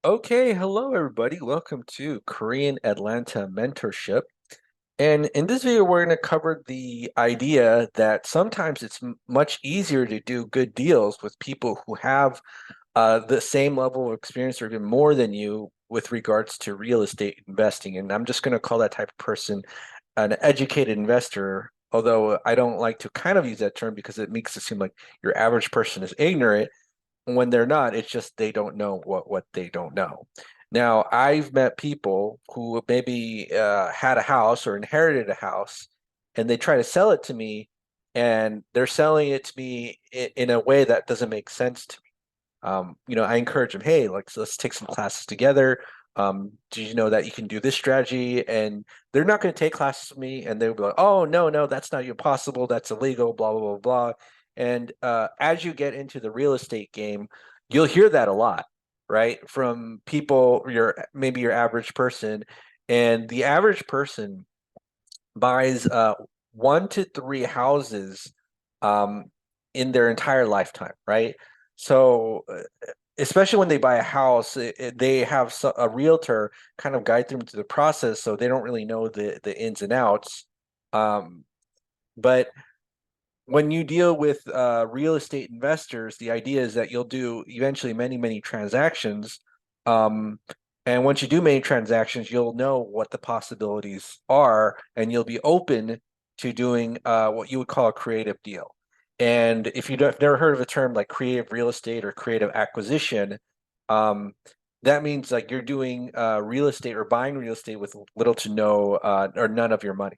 Okay, hello everybody. Welcome to Korean Atlanta Mentorship. And in this video, we're going to cover the idea that sometimes it's much easier to do good deals with people who have the same level of experience or even more than you with regards to real estate investing. And I'm just going to call that type of person an educated investor, although I don't like to kind of use that term because it makes it seem like your average person is ignorant when they're not. It's just they don't know what they don't know. Now, I've met people who maybe had a house or inherited a house, and they try to sell it to me, and they're selling it to me in a way that doesn't make sense to me. I encourage them, hey, like, so let's take some classes together. Do you know that you can do this strategy? And they're not going to take classes with me, and they'll be like, oh, no, no, that's not even possible. That's illegal, blah, blah, blah, blah. And as you get into the real estate game, you'll hear that a lot, right? From people, maybe your average person. And the average person buys 1 to 3 houses um, in their entire lifetime, right? So, especially when they buy a house, they have a realtor kind of guide them through the process, so they don't really know the ins and outs. Um, but when you deal with real estate investors, the idea is that you'll do eventually many, many transactions. Um, and once you do many transactions, you'll know what the possibilities are, and you'll be open to doing what you would call a creative deal. And if have never heard of a term like creative real estate or creative acquisition, um, that means like you're doing real estate or buying real estate with little to no or none of your money.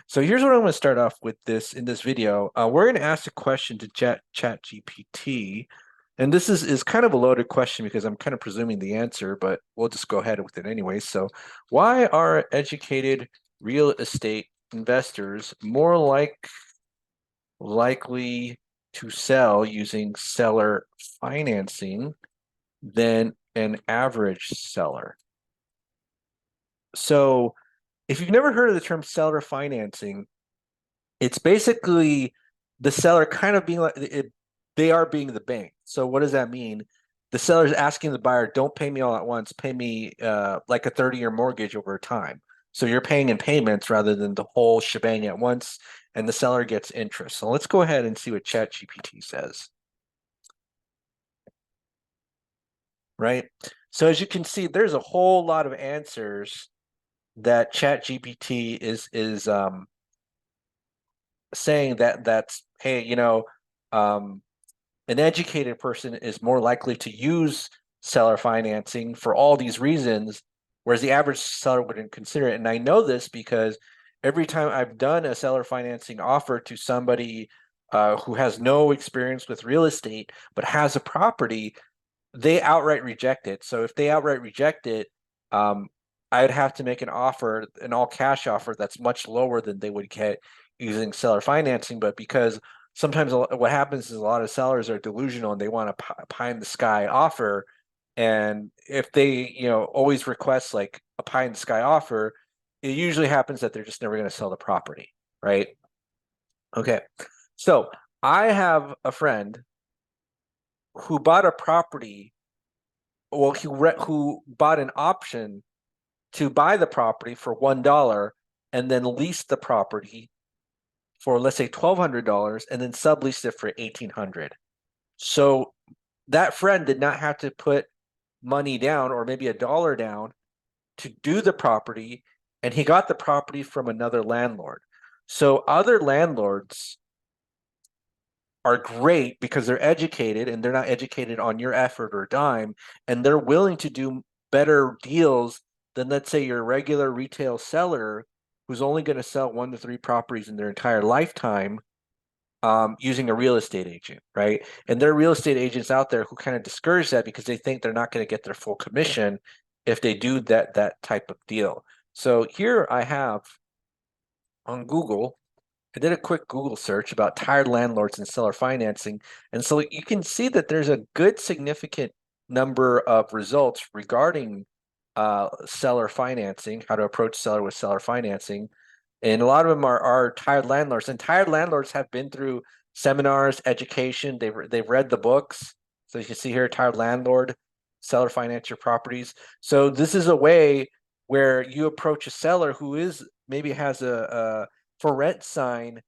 So here's what I'm going to start off with this in this video. We're going to ask a question to Chat GPT, and this is kind of a loaded question because I'm kind of presuming the answer, but we'll just go ahead with it anyway. So, why are educated real estate investors more likely to sell using seller financing than an average seller? So, if you've never heard of the term seller financing, it's basically the seller kind of being they are being the bank. So what does that mean? The seller is asking the buyer, don't pay me all at once, pay me like a 30-year mortgage over time. So you're paying in payments rather than the whole shebang at once, and the seller gets interest. So let's go ahead and see what ChatGPT says, right? So as you can see, there's a whole lot of answers that ChatGPT is saying that's hey, um, an educated person is more likely to use seller financing for all these reasons, whereas the average seller wouldn't consider it. And I know this because every time I've done a seller financing offer to somebody who has no experience with real estate but has a property, they outright reject it. So if they outright reject it, um, I'd have to make an offer, an all cash offer that's much lower than they would get using seller financing. But because sometimes what happens is a lot of sellers are delusional and they want a pie in the sky offer. And if they, always request like a pie in the sky offer, it usually happens that they're just never going to sell the property, right? Okay. So I have a friend who bought a property. Well, who bought an option to buy the property for $1 and then leased the property for, let's say, $1,200 and then subleased it for 1,800. So that friend did not have to put money down or maybe $1 down to do the property, and he got the property from another landlord. So other landlords are great because they're educated and they're not educated on your effort or dime, and they're willing to do better deals than, let's say, your regular retail seller who's only going to sell 1 to 3 properties in their entire lifetime using a real estate agent, right? And there are real estate agents out there who kind of discourage that because they think they're not going to get their full commission if they do that type of deal. So here I have on Google, I did a quick Google search about tired landlords and seller financing. And so you can see that there's a good significant number of results regarding seller financing, how to approach seller with seller financing. And a lot of them are tired landlords. And tired landlords have been through seminars, education. They've read the books. So you can see here, tired landlord. seller finance your properties. So this is a way where you approach a seller who is maybe has a for rent sign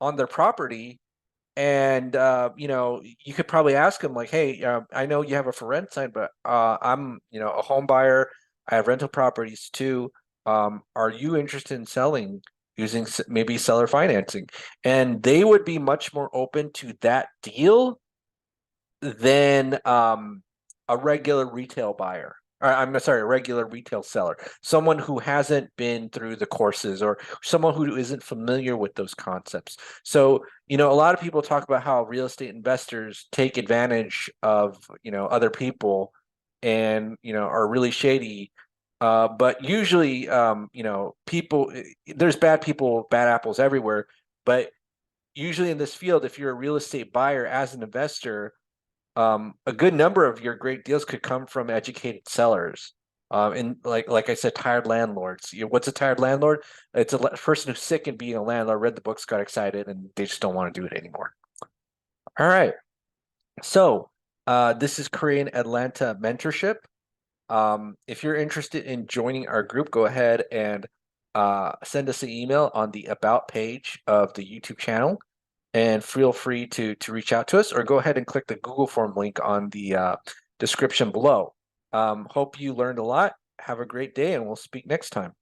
on their property, and you could probably ask them like, hey, I know you have a for rent sign, but I'm a home buyer. I have rental properties too. Are you interested in selling using maybe seller financing? And they would be much more open to that deal than a regular retail buyer. I'm sorry, a regular retail seller, someone who hasn't been through the courses or someone who isn't familiar with those concepts. So, a lot of people talk about how real estate investors take advantage of, other people and, are really shady. But usually, people, there's bad people, bad apples everywhere. But usually in this field, if you're a real estate buyer as an investor, a good number of your great deals could come from educated sellers. And like I said, tired landlords. What's a tired landlord? It's a person who's sick and being a landlord, read the books, got excited, and they just don't want to do it anymore. All right. So this is Korean Atlanta Mentorship. If you're interested in joining our group, go ahead and send us an email on the About page of the YouTube channel, and feel free to reach out to us, or go ahead and click the Google form link on the description below. Hope you learned a lot. Have a great day, and we'll speak next time.